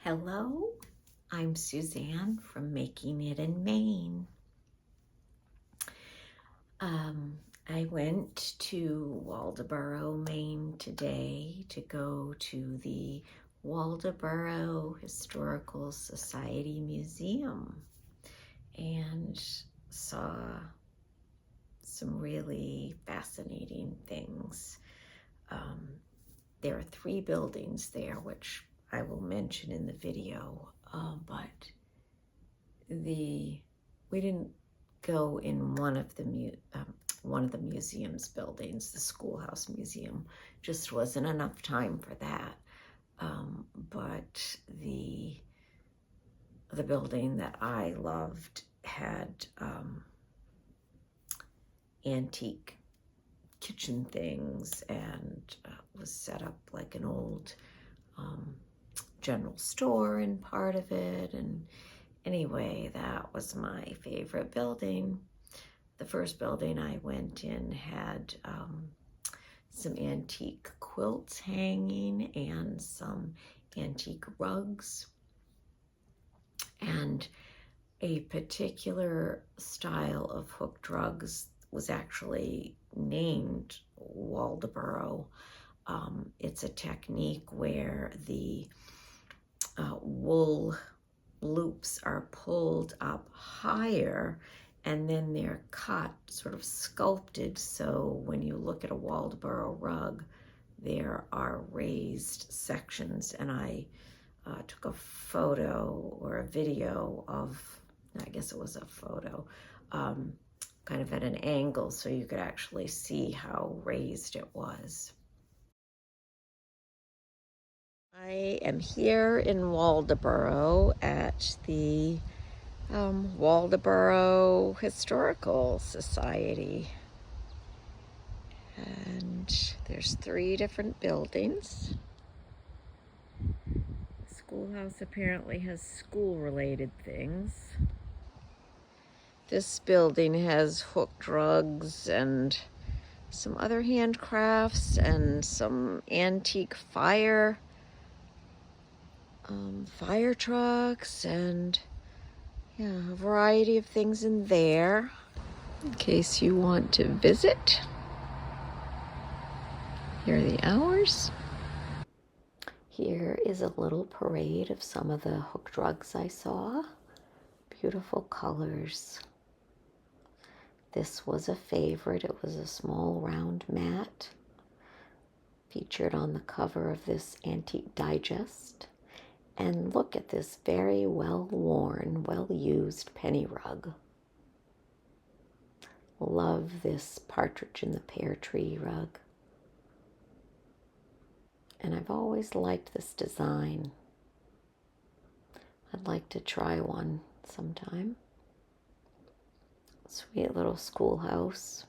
Hello, I'm Suzanne from Making It in Maine. I went to Waldoboro, Maine today to go to the Waldoboro Historical Society Museum and saw some really fascinating things. There are 3 buildings there, which I will mention in the video, but we didn't go in one of the museum's buildings. The Schoolhouse Museum just wasn't enough time for that. But the building that I loved had antique kitchen things and was set up like an old general store in part of it. And anyway, that was my favorite building. The first building I went in had some antique quilts hanging and some antique rugs. And a particular style of hooked rugs was actually named Waldoboro. It's a technique where the wool loops are pulled up higher and then they're cut, sort of sculpted, so when you look at a Waldoboro rug, there are raised sections. And I took a photo or a video of, I guess it was a photo, kind of at an angle so you could actually see how raised it was. I am here in Waldoboro at the Waldoboro Historical Society. And there's 3 different buildings. The schoolhouse apparently has school-related things. This building has hooked rugs and some other handcrafts and some antique fire trucks and a variety of things in there in case you want to visit. Here are the hours. Here is a little parade of some of the hooked rugs I saw. Beautiful colors. This was a favorite. It was a small round mat featured on the cover of this Antique Digest. And look at this very well-worn, well-used penny rug. Love this partridge in the pear tree rug. And I've always liked this design. I'd like to try one sometime. Sweet little schoolhouse.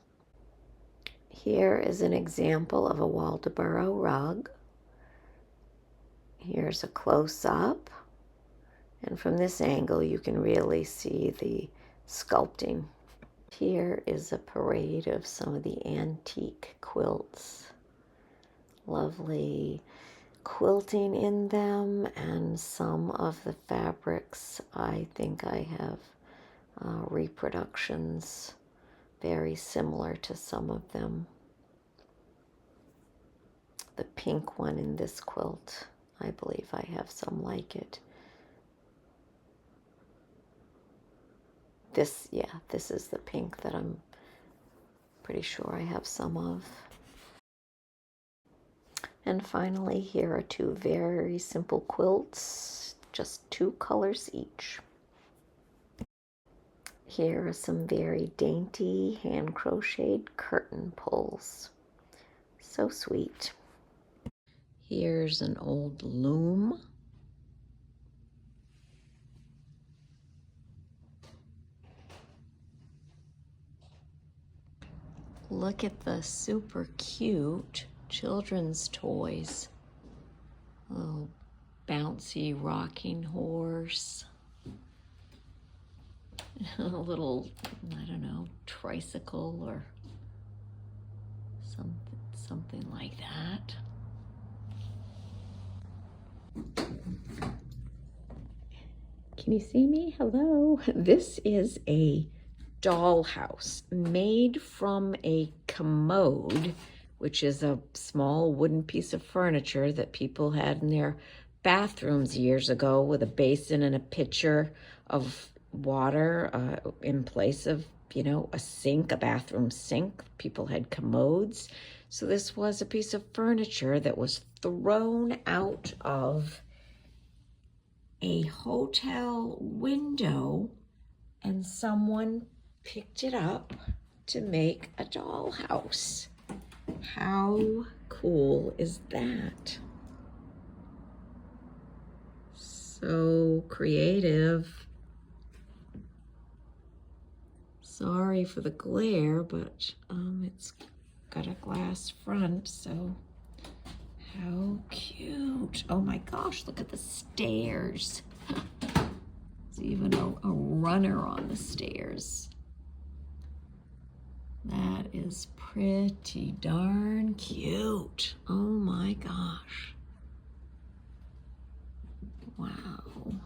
Here is an example of a Waldoboro rug. Here's a close-up. And from this angle, you can really see the sculpting. Here is a parade of some of the antique quilts. Lovely quilting in them, and some of the fabrics, I think I have reproductions very similar to some of them. The pink one in this quilt, I believe I have some like it. This is the pink that I'm pretty sure I have some of. And finally, here are 2 very simple quilts, just 2 colors each. Here are some very dainty hand crocheted curtain pulls. So sweet. Here's an old loom. Look at the super cute children's toys. A little bouncy rocking horse. A little, I don't know, tricycle or something like that. Can you see me? Hello. This is a dollhouse made from a commode, which is a small wooden piece of furniture that people had in their bathrooms years ago, with a basin and a pitcher of water in place of, you know, a sink, a bathroom sink. People had commodes. So this was a piece of furniture that was thrown out of a hotel window, and someone picked it up to make a dollhouse. How cool is that? So creative. Sorry for the glare, but it's got a glass front, so how cute. Oh my gosh, look at the stairs. There's even a runner on the stairs. That is pretty darn cute. Oh my gosh. Wow.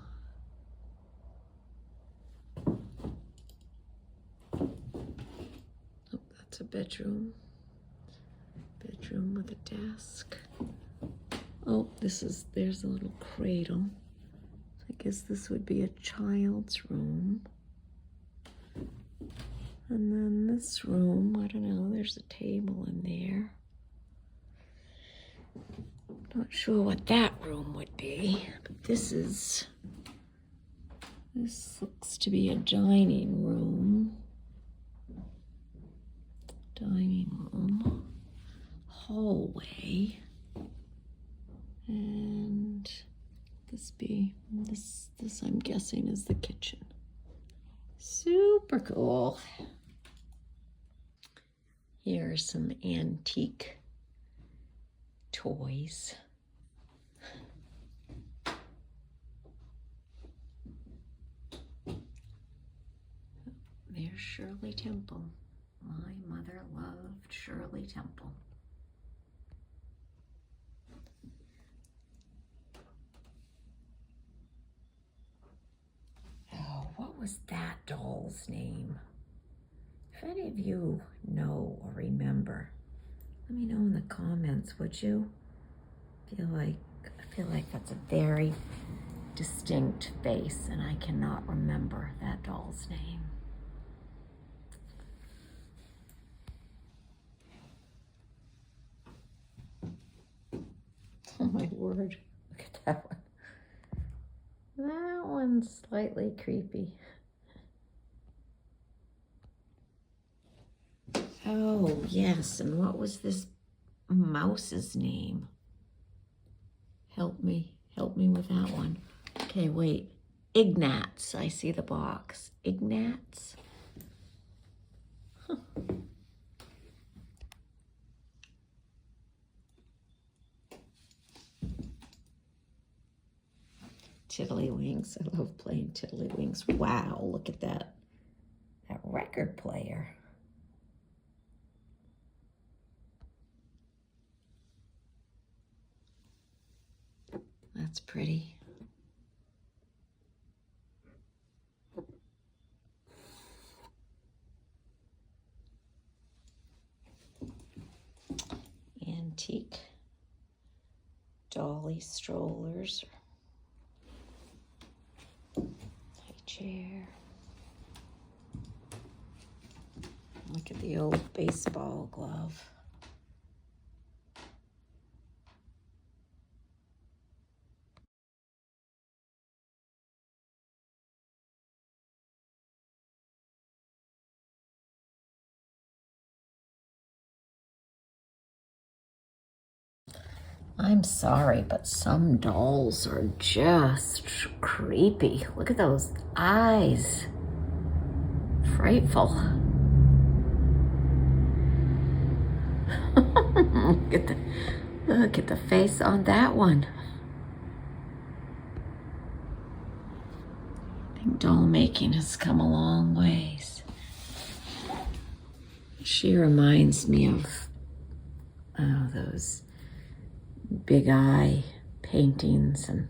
Oh, that's a bedroom. Bedroom with a desk. Oh, there's a little cradle. I guess this would be a child's room. And then this room, I don't know, there's a table in there. Not sure what that room would be, but this looks to be a dining room. Dining room. Hallway. And this I'm guessing is the kitchen. Super cool. Here are some antique toys. There's Shirley Temple. My mother loved Shirley Temple. Oh, what was that doll's name? If any of you know or remember, let me know in the comments, would you? I feel like that's a very distinct face, and I cannot remember that doll's name. Oh my word, look at that one. That one's slightly creepy. Oh, yes, and what was this mouse's name? Help me with that one. Okay, wait. Ignatz, I see the box. Ignatz? Huh. Tiddlywinks, I love playing Tiddlywinks. Wow, look at that record player. That's pretty. Antique dolly strollers. High chair. Look at the old baseball glove. I'm sorry, but some dolls are just creepy. Look at those eyes. Frightful. Look at the face on that one. I think doll making has come a long ways. She reminds me of those big eye paintings and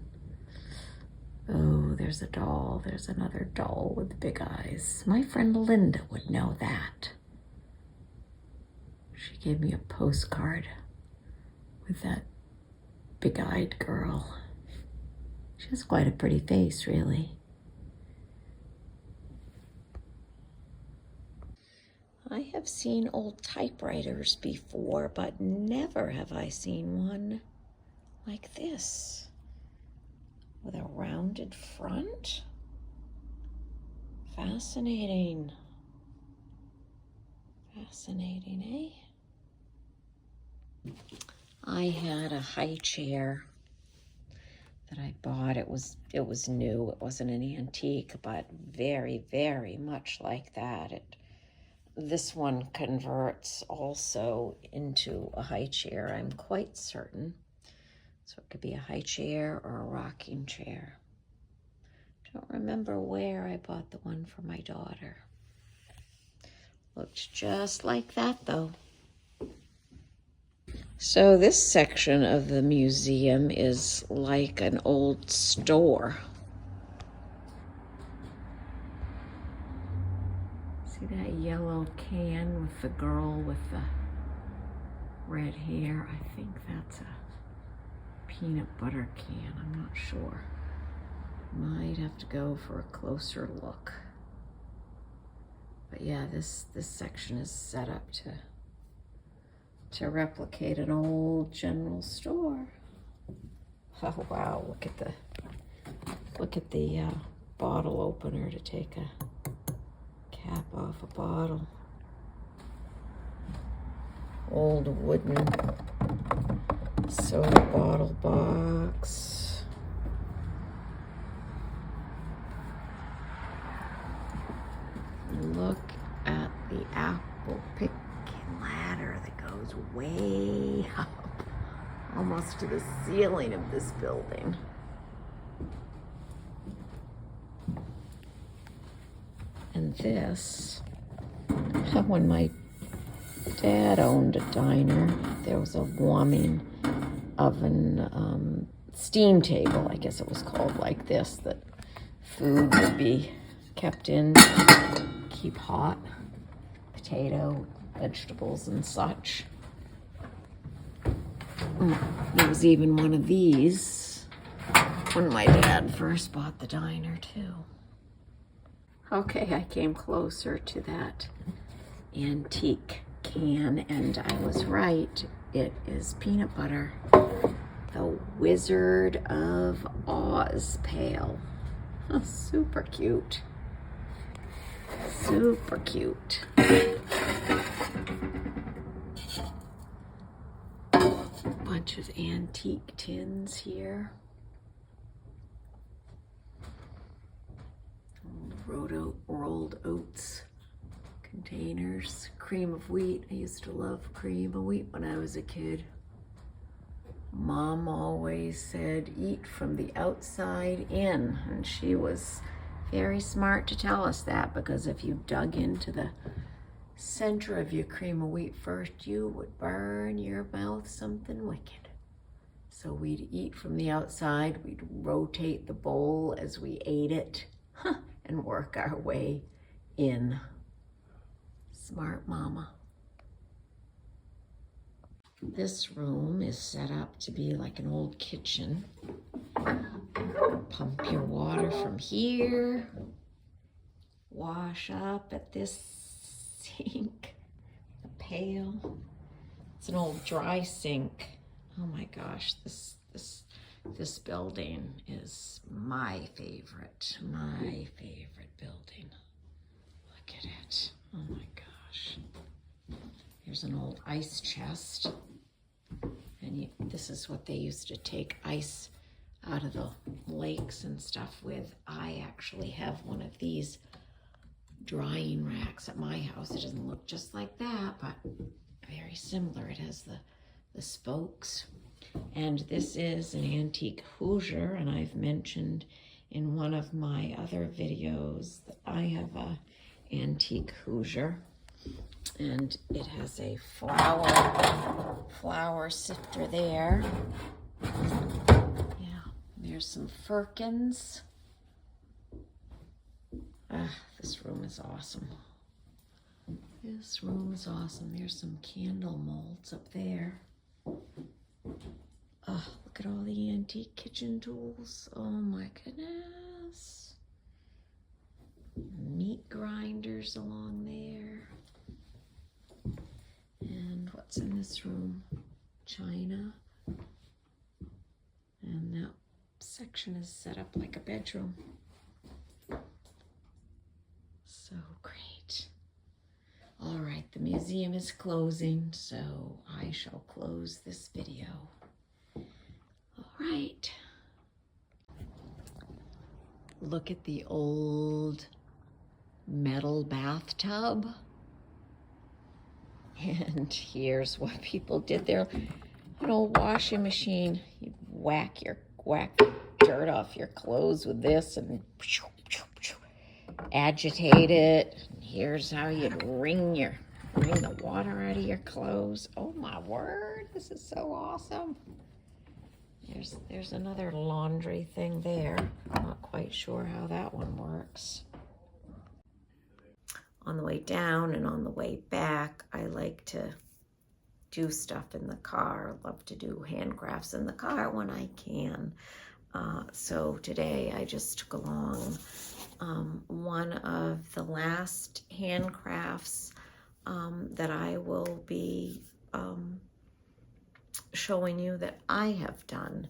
Oh, there's a doll. There's another doll with big eyes. My friend Linda would know that. She gave me a postcard with that big-eyed girl. She has quite a pretty face, really. I have seen old typewriters before, but never have I seen one like this, with a rounded front. Fascinating. Fascinating, eh? I had a high chair that I bought. It was new. It wasn't an antique, but very, very much like that. This one converts also into a high chair, I'm quite certain. So it could be a high chair or a rocking chair. Don't remember where I bought the one for my daughter. Looks just like that, though. So this section of the museum is like an old store. See that yellow can with the girl with the red hair? I think that's a peanut butter can. I'm not sure. Might have to go for a closer look. But yeah, this section is set up to replicate an old general store. Oh wow, look at the bottle opener to take a cap off a bottle. Old wooden soda bottle box. Look at the apple picking ladder that goes way up, almost to the ceiling of this building. And this, when my dad owned a diner, there was a warming oven, steam table, I guess it was called, like this, that food would be kept in, keep hot, potato, vegetables, and such. There was even one of these when my dad first bought the diner, too. Okay, I came closer to that antique can, and I was right. It is peanut butter. The Wizard of Oz pail. Oh, super cute. Super cute. Bunch of antique tins here. Rolled oats containers. Cream of wheat. I used to love cream of wheat when I was a kid. Mom always said, eat from the outside in. And she was very smart to tell us that, because if you dug into the center of your cream of wheat first, you would burn your mouth something wicked. So we'd eat from the outside. We'd rotate the bowl as we ate it and work our way in. Smart mama. This room is set up to be like an old kitchen. Pump your water from here. Wash up at this sink. The pail. It's an old dry sink. Oh my gosh, this building is my favorite building. Look at it. Oh my gosh. Here's an old ice chest. And this is what they used to take ice out of the lakes and stuff with. I actually have one of these drying racks at my house. It doesn't look just like that, but very similar. It has the spokes. And this is an antique Hoosier, and I've mentioned in one of my other videos that I have a antique Hoosier. And it has a flour sifter there. Yeah, there's some firkins. This room is awesome. This room is awesome. There's some candle molds up there. Look at all the antique kitchen tools. Oh my goodness. Meat grinders along there. And what's in this room? China. And that section is set up like a bedroom. So great. All right, the museum is closing, so I shall close this video. All right. Look at the old metal bathtub. And here's what people did there. An old washing machine. You whack dirt off your clothes with this and agitate it. Here's how you'd wring the water out of your clothes. Oh my word, this is so awesome. There's another laundry thing there. I'm not quite sure how that one works. On the way down and on the way back, I like to do stuff in the car. I love to do handcrafts in the car when I can. So today I just took along one of the last handcrafts that I will be showing you that I have done.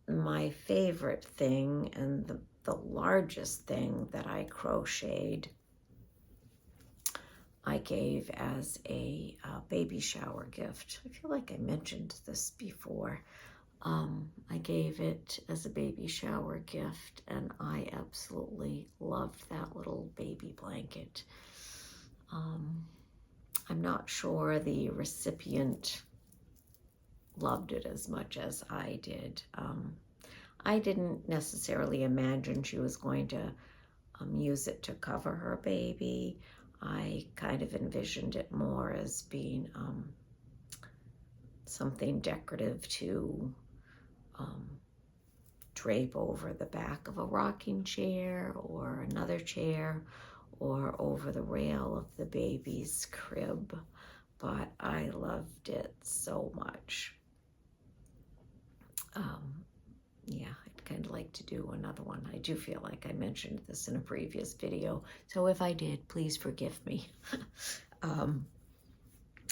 My favorite thing and the largest thing that I crocheted, I gave as a baby shower gift. I feel like I mentioned this before. I gave it as a baby shower gift, and I absolutely loved that little baby blanket. I'm not sure the recipient loved it as much as I did. I didn't necessarily imagine she was going to use it to cover her baby. I kind of envisioned it more as being something decorative to drape over the back of a rocking chair or another chair or over the rail of the baby's crib. But I loved it so much. Yeah, I'd kind of like to do another one. I do feel like I mentioned this in a previous video, so if I did, please forgive me.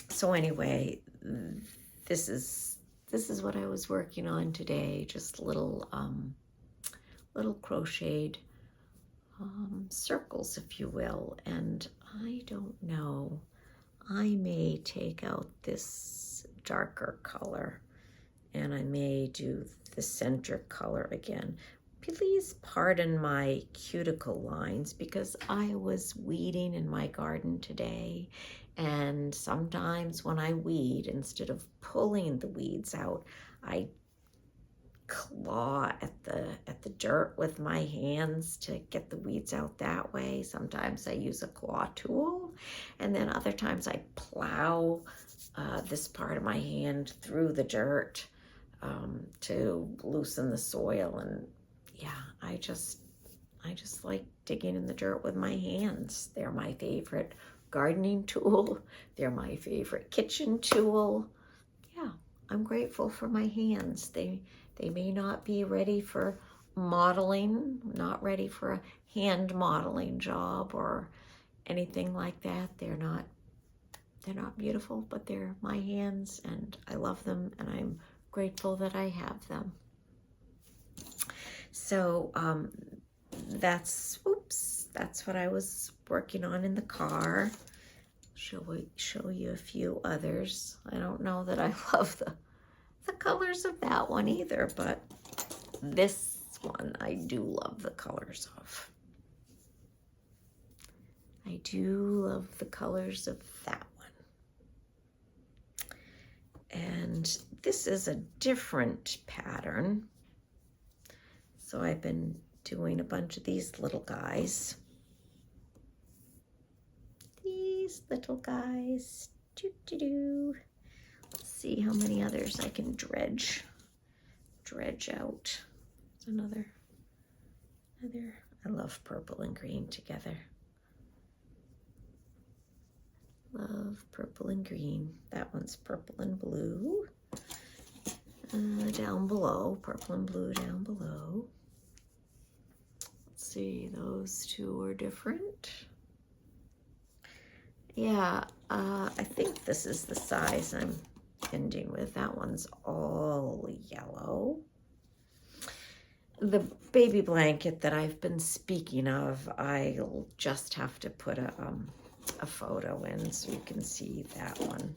So anyway, this is what I was working on today. Just little crocheted circles, if you will. And I don't know, I may take out this darker color and I may do the center color again. Please pardon my cuticle lines because I was weeding in my garden today, and sometimes when I weed, instead of pulling the weeds out, I claw at the dirt with my hands to get the weeds out that way. Sometimes I use a claw tool, and then other times I plow this part of my hand through the dirt to loosen the soil. And yeah, I just like digging in the dirt with my hands. They're my favorite gardening tool. They're my favorite kitchen tool. Yeah, I'm grateful for my hands. They may not be ready for modeling, not ready for a hand modeling job or anything like that. They're not beautiful, but they're my hands and I love them and I'm grateful that I have them. So that's what I was working on in the car. Show you a few others. I don't know that I love the colors of that one either, but this one I do love the colors of. I do love the colors of that one. And this is a different pattern. So I've been doing a bunch of these little guys. These little guys. Let's see how many others I can dredge out. There's I love purple and green together. Love purple and green. That one's purple and blue. Down below, purple and blue down below. Let's see, those two are different. Yeah, I think this is the size I'm ending with. That one's all yellow. The baby blanket that I've been speaking of, I'll just have to put a photo in so you can see that one.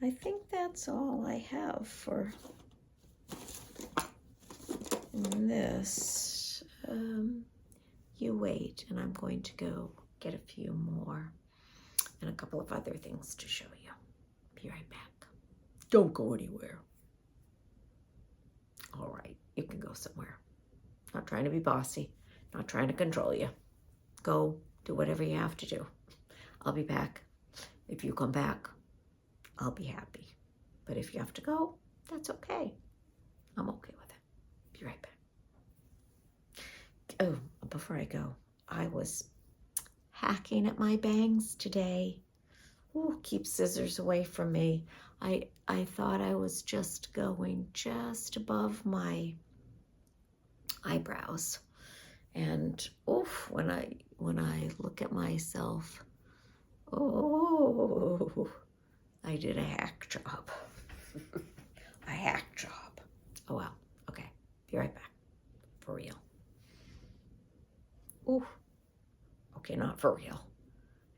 I think that's all I have for this. You wait, and I'm going to go get a few more and a couple of other things to show you. Be right back. Don't go anywhere. All right, you can go somewhere. Not trying to be bossy, not trying to control you. Go do whatever you have to do. I'll be back. If you come back, I'll be happy. But if you have to go, that's okay. I'm okay with it. Be right back. Oh, before I go, I was hacking at my bangs today. Ooh, keep scissors away from me. I thought I was just going just above my eyebrows. And oof, when I look at myself, oh, I did a hack job. A hack job. Oh well, okay. Be right back. For real. Ooh. Okay, not for real.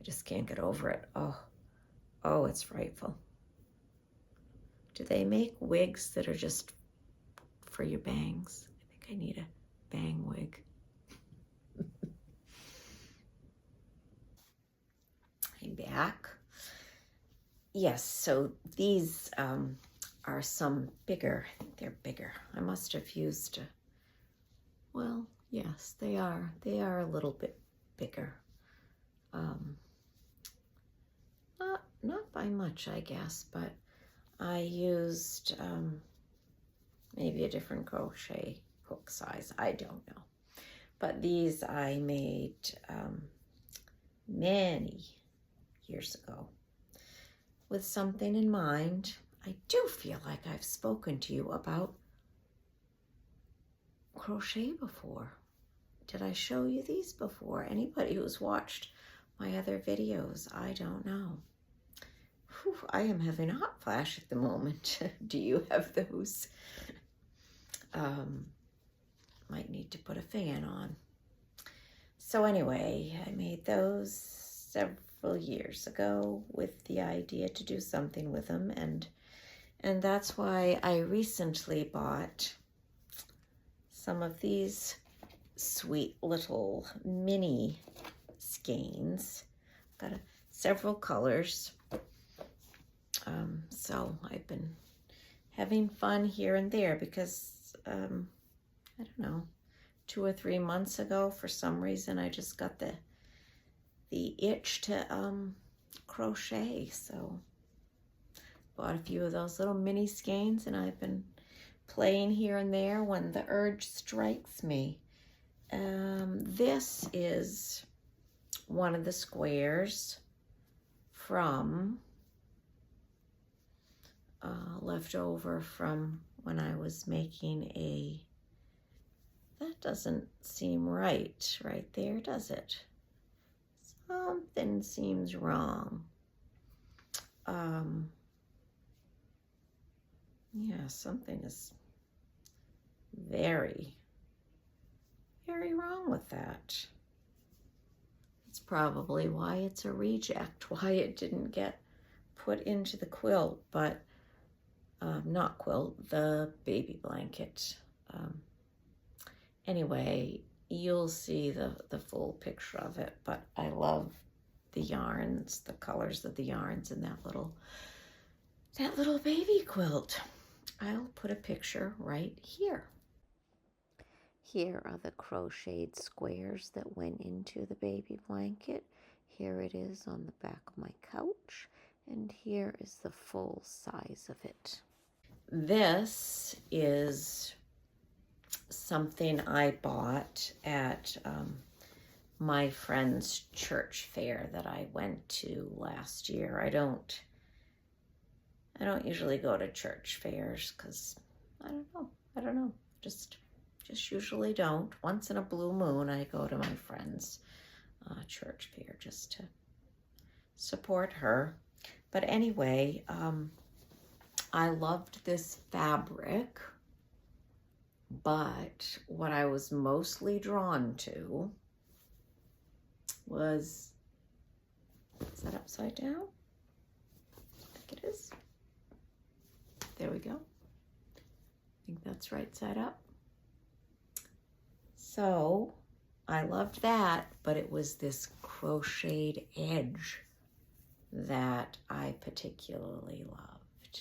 I just can't get over it. Oh, it's frightful. Do they make wigs that are just for your bangs? I think I need a bang wig. I'm back. Yes, so these are some bigger. I think they're bigger. I must have used, well, yes, they are. They are a little bit bigger. Not by much, I guess, but I used maybe a different crochet hook size. I don't know. But these I made many years ago with something in mind. I do feel like I've spoken to you about crochet before. Did I show you these before? Anybody who's watched my other videos, I don't know. Whew, I am having a hot flash at the moment. Do you have those? Might need to put a fan on. So anyway, I made those several years ago with the idea to do something with them, and that's why I recently bought some of these sweet little mini skeins. Got several colors. So I've been having fun here and there because, I don't know, 2 or 3 months ago, for some reason, I just got the itch to crochet. So bought a few of those little mini skeins, and I've been playing here and there when the urge strikes me. This is one of the squares from left over from when I was making that doesn't seem right there, does it? Something seems wrong. Yeah, something is very, very wrong with that. It's probably why it's a reject, why it didn't get put into the quilt, but not quilt, the baby blanket. Anyway, you'll see the full picture of it, but I love the yarns, the colors of the yarns in that little baby quilt. I'll put a picture right here. Here are the crocheted squares that went into the baby blanket. Here it is on the back of my couch, and here is the full size of it. This is something I bought at my friend's church fair that I went to last year. I don't usually go to church fairs because I don't know. Just usually don't. Once in a blue moon, I go to my friend's church fair just to support her. But anyway, I loved this fabric, but what I was mostly drawn to was, is that upside down? I think it is. There we go. I think that's right side up. So I loved that, but it was this crocheted edge that I particularly loved.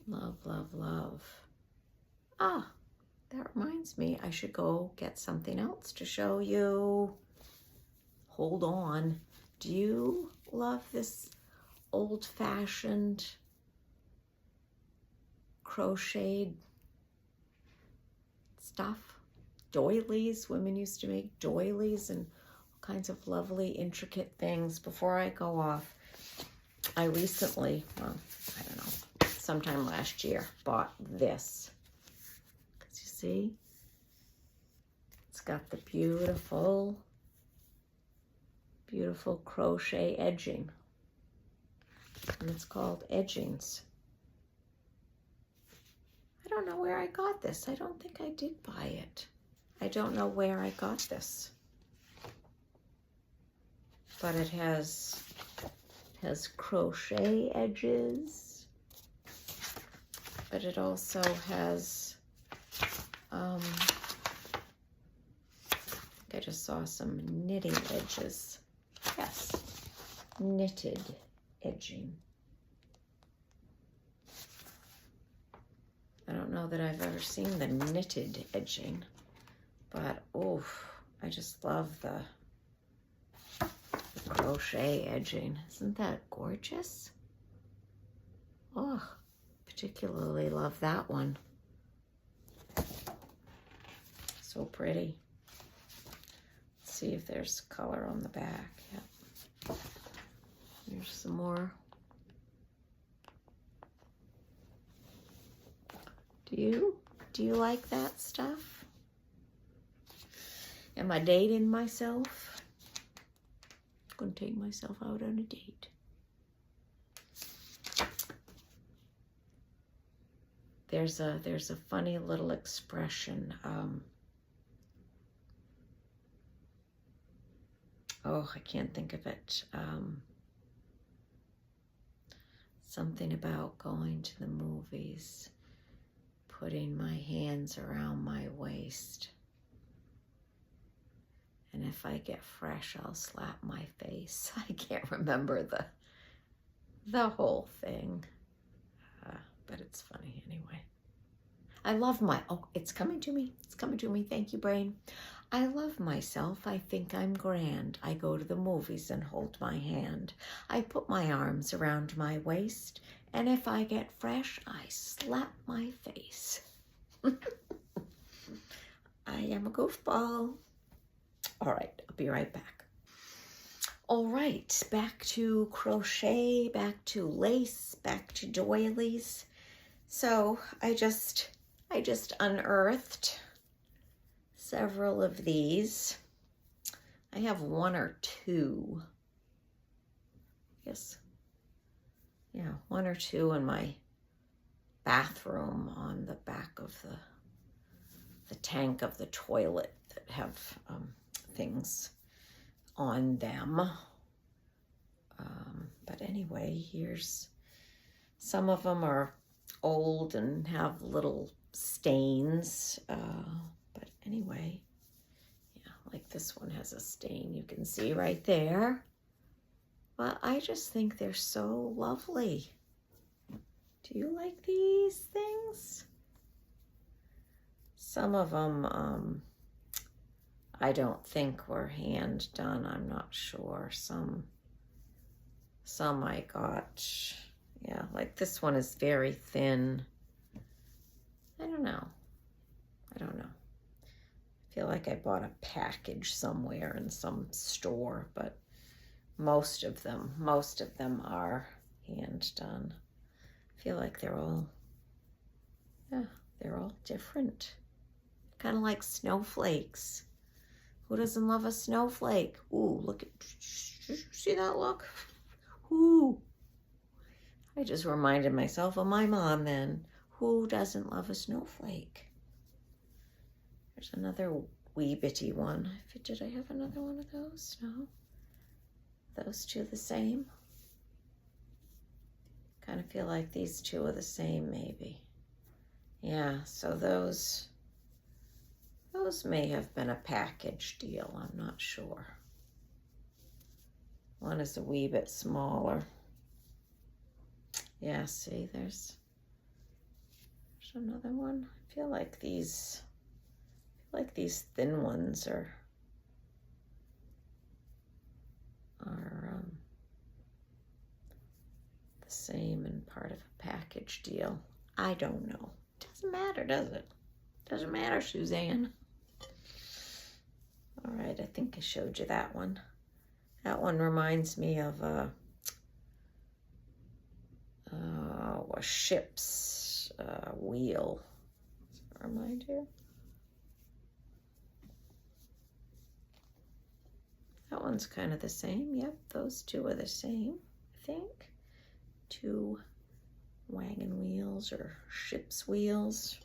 Love, love, love. Ah, that reminds me, I should go get something else to show you. Hold on. Do you love this old-fashioned crocheted stuff? Doilies. Women used to make doilies and all kinds of lovely, intricate things. Before I go off, I recently, well, I don't know, sometime last year, bought this. Because you see, it's got the beautiful, beautiful crochet edging. And it's called Edgings. I don't know where I got this. I don't think I did buy it. I don't know where I got this. But it has crochet edges. But it also has, I think I just saw some knitting edges. Yes, knitted edging. I don't know that I've ever seen the knitted edging, but oof, I just love the crochet edging. Isn't that gorgeous? Oh, particularly love that one. So pretty. Let's see if there's color on the back. Yep. There's some more. Do you like that stuff? Am I dating myself? I'm gonna take myself out on a date. There's a funny little expression. Oh, I can't think of it. Something about going to the movies, putting my hands around my waist. And if I get fresh, I'll slap my face. I can't remember the whole thing. But it's funny anyway. I love it's coming to me. It's coming to me. Thank you, brain. I love myself. I think I'm grand. I go to the movies and hold my hand. I put my arms around my waist. And if I get fresh, I slap my face. I am a goofball. All right, I'll be right back. All right, back to crochet, back to lace, back to doilies. So I just unearthed several of these. I have one or two. Yes. Yeah, one or two in my bathroom on the back of the tank of the toilet that have things on them. But anyway, here's some of them are old and have little stains. But anyway, yeah, like this one has a stain you can see right there. But I just think they're so lovely. Do you like these things? Some of them I don't think were hand done. I'm not sure. Some I got, yeah, like this one is very thin. I don't know. I don't know. I feel like I bought a package somewhere in some store, but most of them are hand done. I feel like they're all different. Kind of like snowflakes. Who doesn't love a snowflake? Ooh, look at, see that look? Ooh. I just reminded myself of my mom then. Who doesn't love a snowflake? There's another wee bitty one. Did I have another one of those? No. Those two the same? Kind of feel like these two are the same, maybe. Yeah, so those may have been a package deal. I'm not sure. One is a wee bit smaller. Yeah, see, there's another one. I feel like these thin ones are the same and part of a package deal. I don't know. Doesn't matter, does it? Doesn't matter, Suzanne. All right, I think I showed you that one. That one reminds me of a ship's wheel. Does that remind you? That one's kind of the same. Yep, those two are the same, I think. Two wagon wheels or ship's wheels.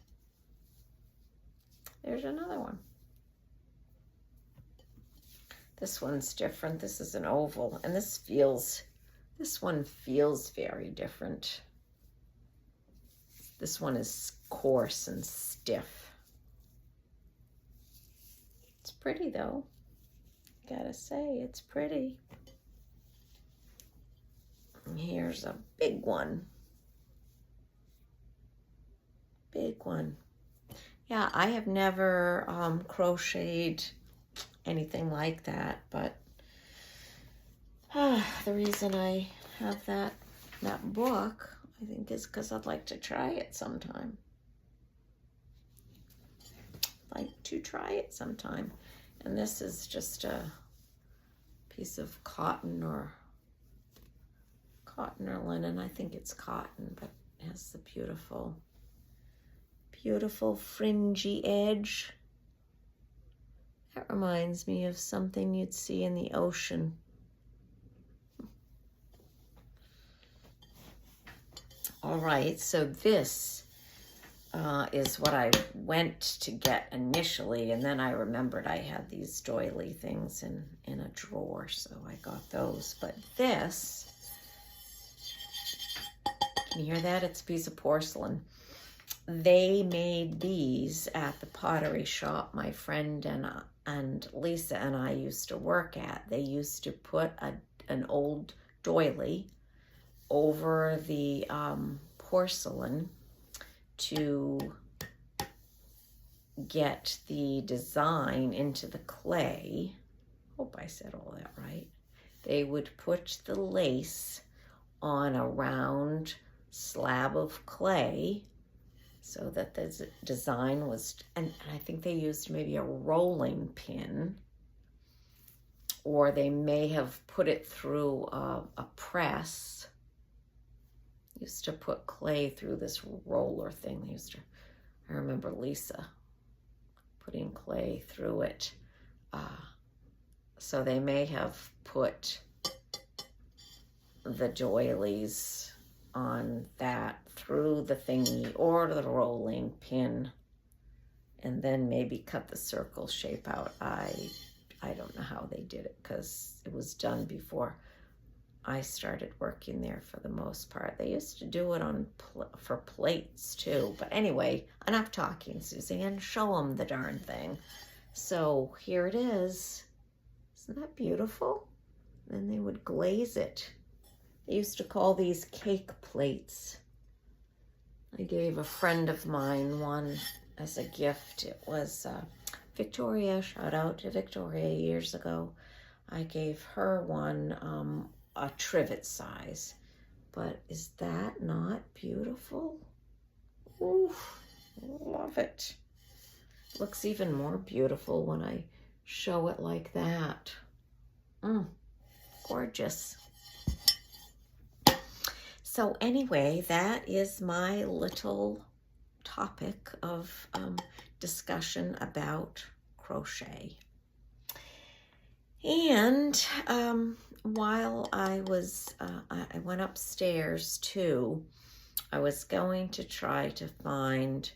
There's another one. This one's different. This is an oval, and this one feels very different. This one is coarse and stiff. It's pretty though. Gotta say, it's pretty. And here's a big one. Big one. Yeah, I have never crocheted anything like that, but the reason I have that book, I think, is because I'd like to try it sometime. And this is just a piece of cotton or linen. I think it's cotton, but it has the beautiful fringy edge. That reminds me of something you'd see in the ocean. All right, so this is what I went to get initially, and then I remembered I had these doily things in a drawer, so I got those. But this, can you hear that? It's a piece of porcelain. They made these at the pottery shop my friend and Lisa and I used to work at. They used to put an old doily over the porcelain to get the design into the clay. Hope I said all that right. They would put the lace on a round slab of clay so that the design was, and I think they used maybe a rolling pin, or they may have put it through a press. Used to put clay through this roller thing. I remember Lisa putting clay through it. So they may have put the doilies on that through the thingy or the rolling pin, and then maybe cut the circle shape out. I don't know how they did it because it was done before I started working there for the most part. They used to do it for plates too. But anyway, enough talking, Suzanne. Show them the darn thing. So here it is. Isn't that beautiful? Then they would glaze it. They used to call these cake plates. I gave a friend of mine one as a gift. It was Victoria. Shout out to Victoria years ago. I gave her one a trivet size. But is that not beautiful? Oof. Love it. Looks even more beautiful when I show it like that. Gorgeous. So anyway, that is my little topic of discussion about crochet. And while I went upstairs too, I was going to try to find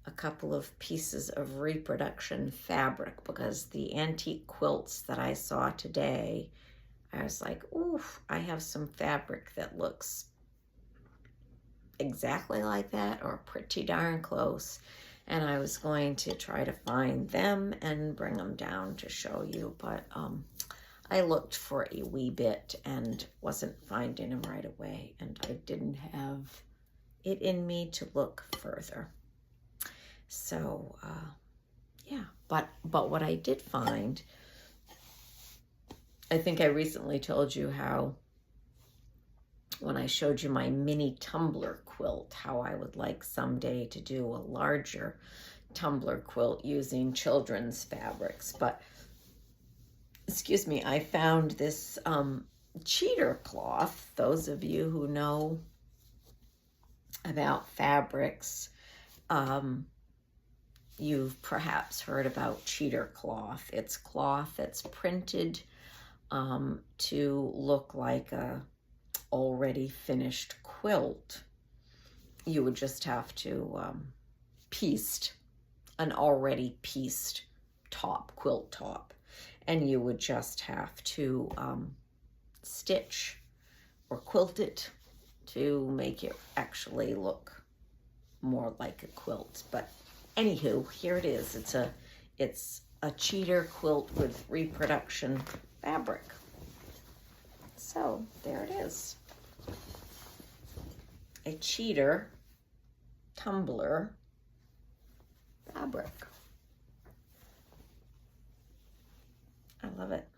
a couple of pieces of reproduction fabric, because the antique quilts that I saw today, I was like, oof, I have some fabric that looks exactly like that or pretty darn close. And I was going to try to find them and bring them down to show you, but I looked for a wee bit and wasn't finding them right away, and I didn't have it in me to look further. So yeah, but what I did find, I think I recently told you how when I showed you my mini tumbler quilt, how I would like someday to do a larger tumbler quilt using children's fabrics. But excuse me, I found this cheater cloth. Those of you who know about fabrics, you've perhaps heard about cheater cloth. It's cloth that's printed to look like a already finished quilt. You would just have to piece an already pieced top, quilt top, and you would just have to stitch or quilt it to make it actually look more like a quilt. But anywho, here it is. It's a cheater quilt with reproduction fabric. So there it is. A cheater tumbler fabric. I love it.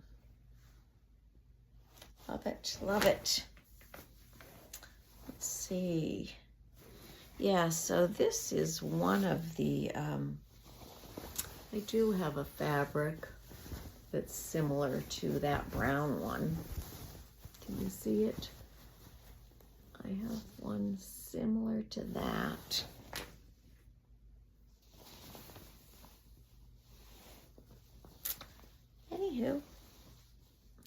Love it, love it. Let's see. Yeah, so this is one of the, I do have a fabric that's similar to that brown one. Can you see it? I have one similar to that. Anywho,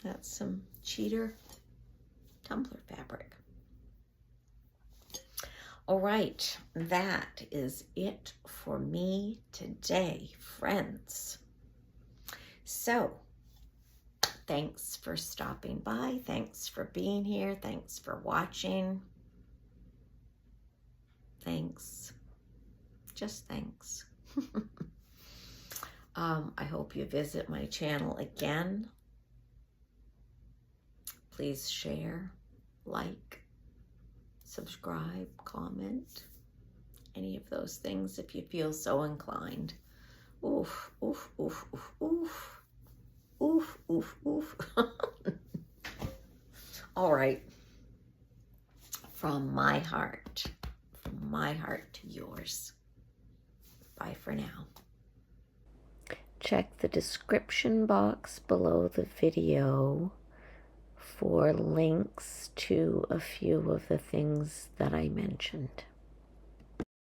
that's some cheater tumbler fabric. All right, that is it for me today, friends. So, thanks for stopping by. Thanks for being here. Thanks for watching. Thanks. Just thanks. I hope you visit my channel again. Please share, like, subscribe, comment, any of those things if you feel so inclined. Oof, oof, oof, oof, oof. Oof, oof, oof. All right. From my heart to yours. Bye for now. Check the description box below the video for links to a few of the things that I mentioned.